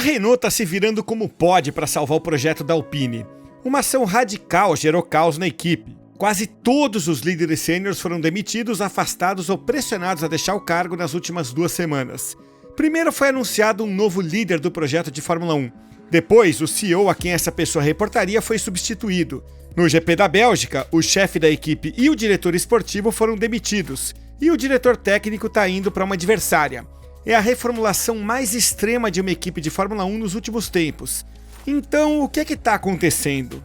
Renault está se virando como pode para salvar o projeto da Alpine. Uma ação radical gerou caos na equipe. Quase todos os líderes sêniores foram demitidos, afastados ou pressionados a deixar o cargo nas últimas 2 semanas. Primeiro foi anunciado um novo líder do projeto de Fórmula 1. Depois, o CEO a quem essa pessoa reportaria foi substituído. No GP da Bélgica, o chefe da equipe e o diretor esportivo foram demitidos, e o diretor técnico está indo para uma adversária. É a reformulação mais extrema de uma equipe de Fórmula 1 nos últimos tempos. Então, o que é que está acontecendo?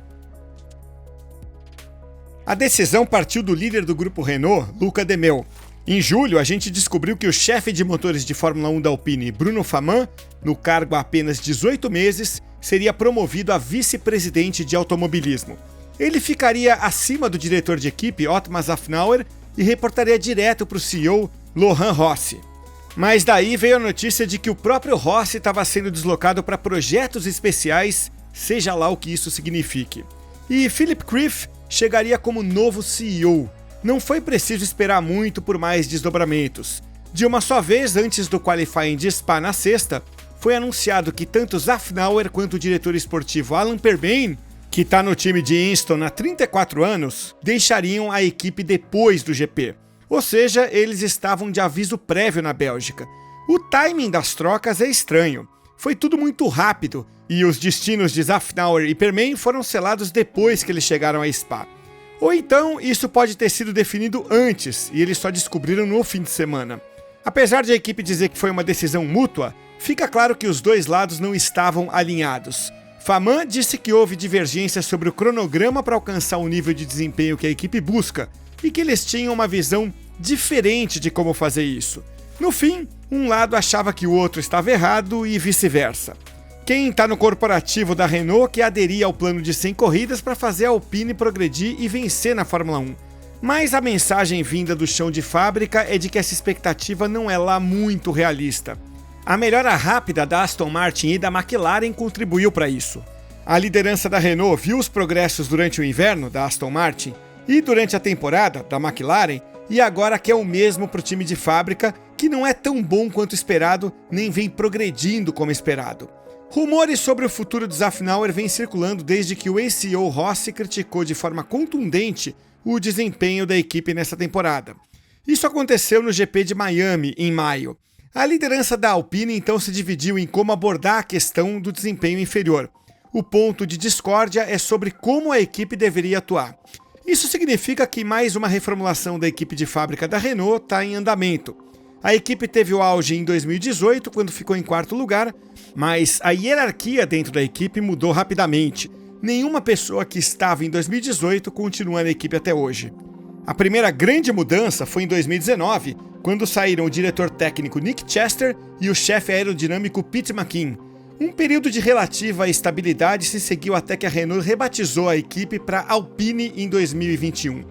A decisão partiu do líder do grupo Renault, Luca de Meo. Em julho, a gente descobriu que o chefe de motores de Fórmula 1 da Alpine, Bruno Famin, no cargo há apenas 18 meses, seria promovido a vice-presidente de automobilismo. Ele ficaria acima do diretor de equipe, Otmar Szafnauer, e reportaria direto para o CEO, Laurent Rossi. Mas daí veio a notícia de que o próprio Rossi estava sendo deslocado para projetos especiais, seja lá o que isso signifique. E Philip Krief chegaria como novo CEO. Não foi preciso esperar muito por mais desdobramentos. De uma só vez, antes do qualifying de Spa na sexta, foi anunciado que tanto Szafnauer quanto o diretor esportivo Alan Perben, que está no time de Winston há 34 anos, deixariam a equipe depois do GP. Ou seja, eles estavam de aviso prévio na Bélgica. O timing das trocas é estranho. Foi tudo muito rápido e os destinos de Szafnauer e Perben foram selados depois que eles chegaram a Spa. Ou então, isso pode ter sido definido antes e eles só descobriram no fim de semana. Apesar de a equipe dizer que foi uma decisão mútua, fica claro que os dois lados não estavam alinhados. Famin disse que houve divergências sobre o cronograma para alcançar o nível de desempenho que a equipe busca e que eles tinham uma visão diferente de como fazer isso. No fim, um lado achava que o outro estava errado e vice-versa. Quem está no corporativo da Renault quer aderir ao plano de 100 corridas para fazer a Alpine progredir e vencer na Fórmula 1. Mas a mensagem vinda do chão de fábrica é de que essa expectativa não é lá muito realista. A melhora rápida da Aston Martin e da McLaren contribuiu para isso. A liderança da Renault viu os progressos durante o inverno da Aston Martin e durante a temporada da McLaren e agora quer o mesmo para o time de fábrica, que não é tão bom quanto esperado nem vem progredindo como esperado. Rumores sobre o futuro de Szafnauer vêm circulando desde que o ex-CEO Rossi criticou de forma contundente o desempenho da equipe nessa temporada. Isso aconteceu no GP de Miami, em maio. A liderança da Alpine então se dividiu em como abordar a questão do desempenho inferior. O ponto de discórdia é sobre como a equipe deveria atuar. Isso significa que mais uma reformulação da equipe de fábrica da Renault está em andamento. A equipe teve o auge em 2018, quando ficou em 4º lugar, mas a hierarquia dentro da equipe mudou rapidamente. Nenhuma pessoa que estava em 2018 continua na equipe até hoje. A primeira grande mudança foi em 2019, quando saíram o diretor técnico Nick Chester e o chefe aerodinâmico Pete McKean. Um período de relativa estabilidade se seguiu até que a Renault rebatizou a equipe para Alpine em 2021.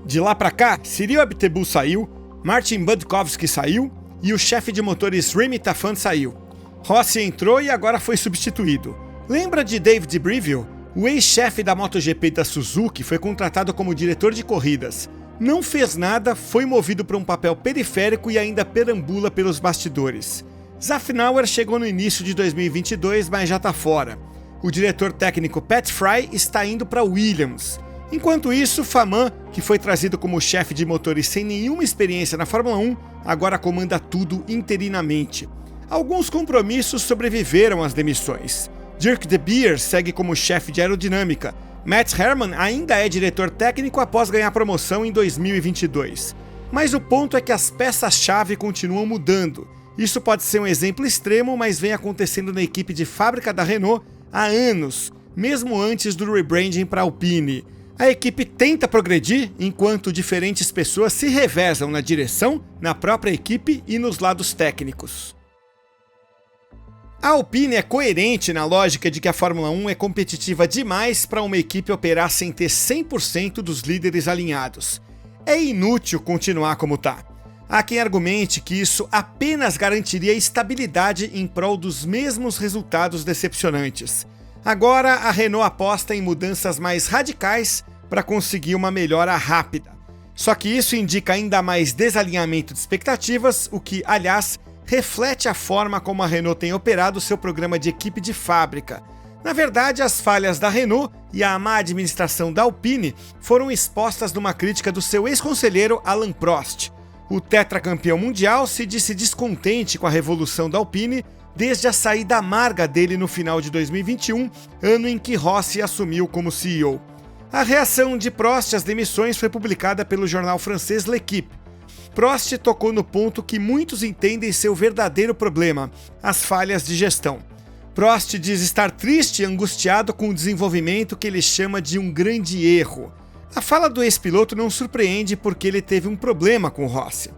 De lá para cá, Cyril Abiteboul saiu, Martin Budkowski saiu e o chefe de motores Rémi Tafan saiu. Rossi entrou e agora foi substituído. Lembra de David Breville? O ex-chefe da MotoGP da Suzuki foi contratado como diretor de corridas. Não fez nada, foi movido para um papel periférico e ainda perambula pelos bastidores. Szafnauer chegou no início de 2022, mas já está fora. O diretor técnico Pat Fry está indo para Williams. Enquanto isso, Famin, que foi trazido como chefe de motores sem nenhuma experiência na Fórmula 1, agora comanda tudo interinamente. Alguns compromissos sobreviveram às demissões. Dirk De Beer segue como chefe de aerodinâmica. Matt Herman ainda é diretor técnico após ganhar promoção em 2022. Mas o ponto é que as peças-chave continuam mudando. Isso pode ser um exemplo extremo, mas vem acontecendo na equipe de fábrica da Renault há anos, mesmo antes do rebranding para a Alpine. A equipe tenta progredir enquanto diferentes pessoas se revezam na direção, na própria equipe e nos lados técnicos. A Alpine é coerente na lógica de que a Fórmula 1 é competitiva demais para uma equipe operar sem ter 100% dos líderes alinhados. É inútil continuar como está. Há quem argumente que isso apenas garantiria estabilidade em prol dos mesmos resultados decepcionantes. Agora, a Renault aposta em mudanças mais radicais para conseguir uma melhora rápida. Só que isso indica ainda mais desalinhamento de expectativas, o que, aliás, reflete a forma como a Renault tem operado seu programa de equipe de fábrica. Na verdade, as falhas da Renault e a má administração da Alpine foram expostas numa crítica do seu ex-conselheiro Alain Prost. O tetracampeão mundial se disse descontente com a revolução da Alpine desde a saída amarga dele no final de 2021, ano em que Rossi assumiu como CEO. A reação de Prost às demissões foi publicada pelo jornal francês L'Équipe. Prost tocou no ponto que muitos entendem ser o verdadeiro problema: as falhas de gestão. Prost diz estar triste e angustiado com o desenvolvimento que ele chama de um grande erro. A fala do ex-piloto não surpreende porque ele teve um problema com Rossi.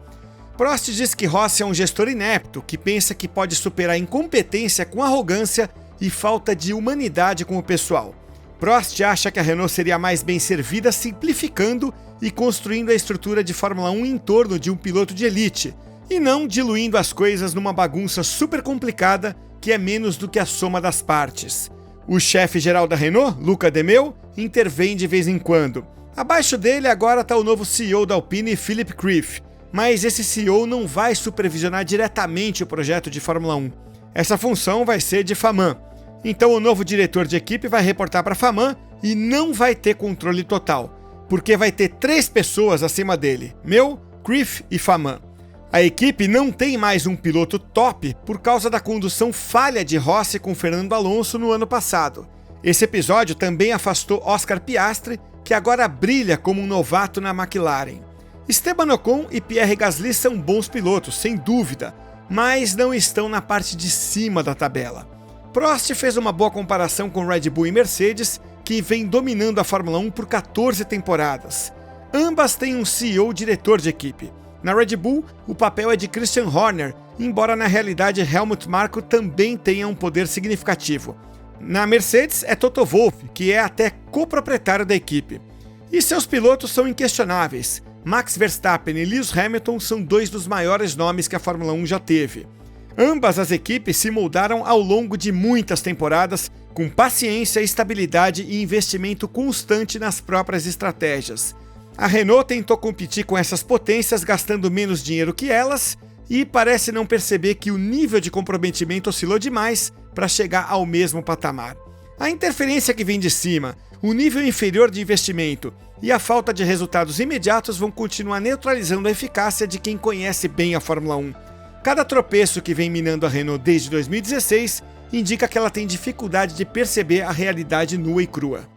Prost diz que Rossi é um gestor inepto, que pensa que pode superar a incompetência com arrogância e falta de humanidade com o pessoal. Prost acha que a Renault seria mais bem servida simplificando e construindo a estrutura de Fórmula 1 em torno de um piloto de elite, e não diluindo as coisas numa bagunça super complicada que é menos do que a soma das partes. O chefe-geral da Renault, Luca De Meo, intervém de vez em quando. Abaixo dele agora está o novo CEO da Alpine, Philippe Krief, mas esse CEO não vai supervisionar diretamente o projeto de Fórmula 1. Essa função vai ser de Faman. Então o novo diretor de equipe vai reportar para Faman e não vai ter controle total, porque vai ter 3 pessoas acima dele: Meo, Krief e Faman. A equipe não tem mais um piloto top por causa da condução falha de Rossi com Fernando Alonso no ano passado. Esse episódio também afastou Oscar Piastri, que agora brilha como um novato na McLaren. Esteban Ocon e Pierre Gasly são bons pilotos, sem dúvida, mas não estão na parte de cima da tabela. Prost fez uma boa comparação com Red Bull e Mercedes, que vem dominando a Fórmula 1 por 14 temporadas. Ambas têm um CEO diretor de equipe. Na Red Bull, o papel é de Christian Horner, embora na realidade Helmut Marko também tenha um poder significativo. Na Mercedes é Toto Wolff, que é até coproprietário da equipe. E seus pilotos são inquestionáveis. Max Verstappen e Lewis Hamilton são 2 dos maiores nomes que a Fórmula 1 já teve. Ambas as equipes se moldaram ao longo de muitas temporadas, com paciência, estabilidade e investimento constante nas próprias estratégias. A Renault tentou competir com essas potências gastando menos dinheiro que elas e parece não perceber que o nível de comprometimento oscilou demais para chegar ao mesmo patamar. A interferência que vem de cima, o nível inferior de investimento e a falta de resultados imediatos vão continuar neutralizando a eficácia de quem conhece bem a Fórmula 1. Cada tropeço que vem minando a Renault desde 2016 indica que ela tem dificuldade de perceber a realidade nua e crua.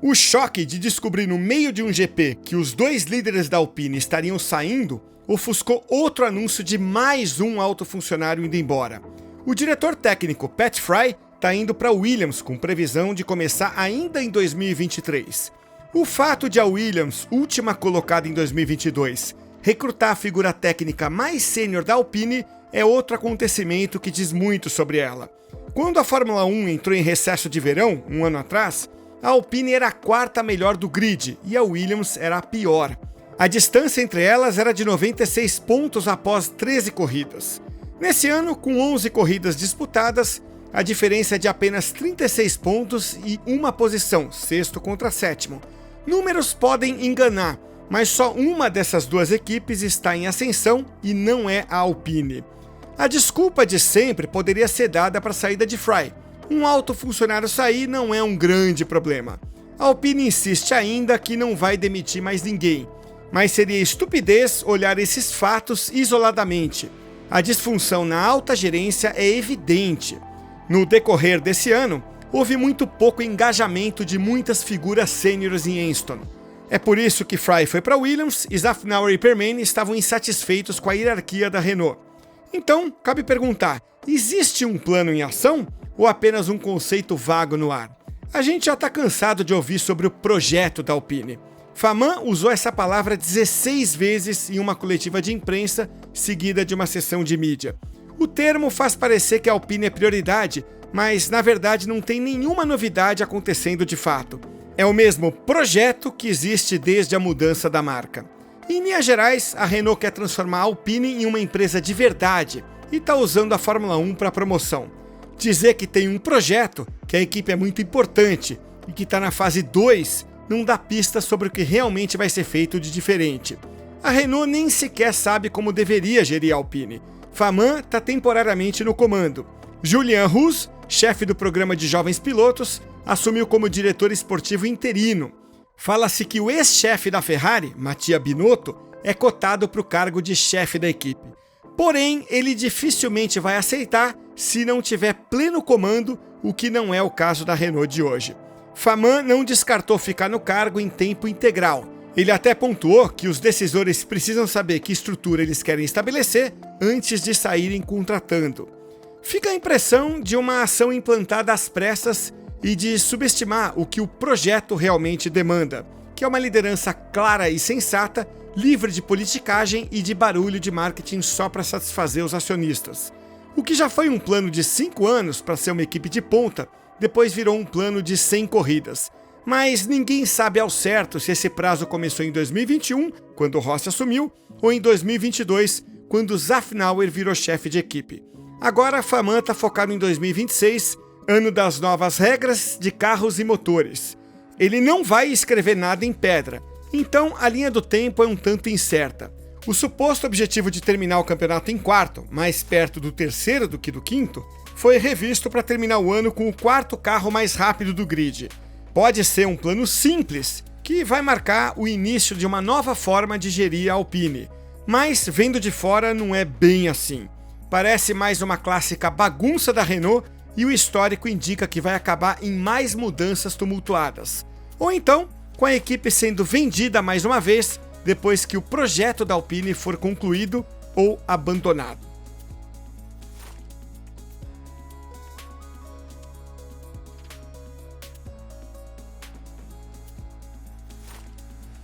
O choque de descobrir no meio de um GP que os 2 líderes da Alpine estariam saindo ofuscou outro anúncio de mais um alto funcionário indo embora. O diretor técnico Pat Fry está indo para a Williams com previsão de começar ainda em 2023. O fato de a Williams, última colocada em 2022, recrutar a figura técnica mais sênior da Alpine é outro acontecimento que diz muito sobre ela. Quando a Fórmula 1 entrou em recesso de verão, um ano atrás, a Alpine era a 4ª melhor do grid e a Williams era a pior. A distância entre elas era de 96 pontos após 13 corridas. Nesse ano, com 11 corridas disputadas, a diferença é de apenas 36 pontos e uma posição, 6º contra 7º. Números podem enganar, mas só uma dessas 2 equipes está em ascensão e não é a Alpine. A desculpa de sempre poderia ser dada para a saída de Fry. Um alto funcionário sair não é um grande problema. A Alpine insiste ainda que não vai demitir mais ninguém, mas seria estupidez olhar esses fatos isoladamente. A disfunção na alta gerência é evidente. No decorrer desse ano, houve muito pouco engajamento de muitas figuras sêniores em Easton. É por isso que Fry foi para Williams e Zafnauer e Permane estavam insatisfeitos com a hierarquia da Renault. Então, cabe perguntar, existe um plano em ação ou apenas um conceito vago no ar? A gente já está cansado de ouvir sobre o projeto da Alpine. Faman usou essa palavra 16 vezes em uma coletiva de imprensa seguida de uma sessão de mídia. O termo faz parecer que a Alpine é prioridade, mas na verdade não tem nenhuma novidade acontecendo de fato. É o mesmo projeto que existe desde a mudança da marca. Em Minas Gerais, a Renault quer transformar a Alpine em uma empresa de verdade e está usando a Fórmula 1 para promoção. Dizer que tem um projeto, que a equipe é muito importante e que está na fase 2, não dá pista sobre o que realmente vai ser feito de diferente. A Renault nem sequer sabe como deveria gerir a Alpine. Faman está temporariamente no comando. Julien Rousse, chefe do programa de jovens pilotos, assumiu como diretor esportivo interino. Fala-se que o ex-chefe da Ferrari, Mattia Binotto, é cotado para o cargo de chefe da equipe. Porém, ele dificilmente vai aceitar se não tiver pleno comando, o que não é o caso da Renault de hoje. Faman não descartou ficar no cargo em tempo integral. Ele até pontuou que os decisores precisam saber que estrutura eles querem estabelecer antes de saírem contratando. Fica a impressão de uma ação implantada às pressas e de subestimar o que o projeto realmente demanda, que é uma liderança clara e sensata, livre de politicagem e de barulho de marketing só para satisfazer os acionistas. O que já foi um plano de 5 anos para ser uma equipe de ponta, depois virou um plano de 100 corridas. Mas ninguém sabe ao certo se esse prazo começou em 2021, quando o Rossi assumiu, ou em 2022, quando Zafnauer virou chefe de equipe. Agora a Faman está focado em 2026, ano das novas regras de carros e motores. Ele não vai escrever nada em pedra, então a linha do tempo é um tanto incerta. O suposto objetivo de terminar o campeonato em quarto, mais perto do terceiro do que do quinto, foi revisto para terminar o ano com o quarto carro mais rápido do grid. Pode ser um plano simples, que vai marcar o início de uma nova forma de gerir a Alpine, mas vendo de fora não é bem assim. Parece mais uma clássica bagunça da Renault e o histórico indica que vai acabar em mais mudanças tumultuadas. Ou então, com a equipe sendo vendida mais uma vez, depois que o projeto da Alpine for concluído ou abandonado.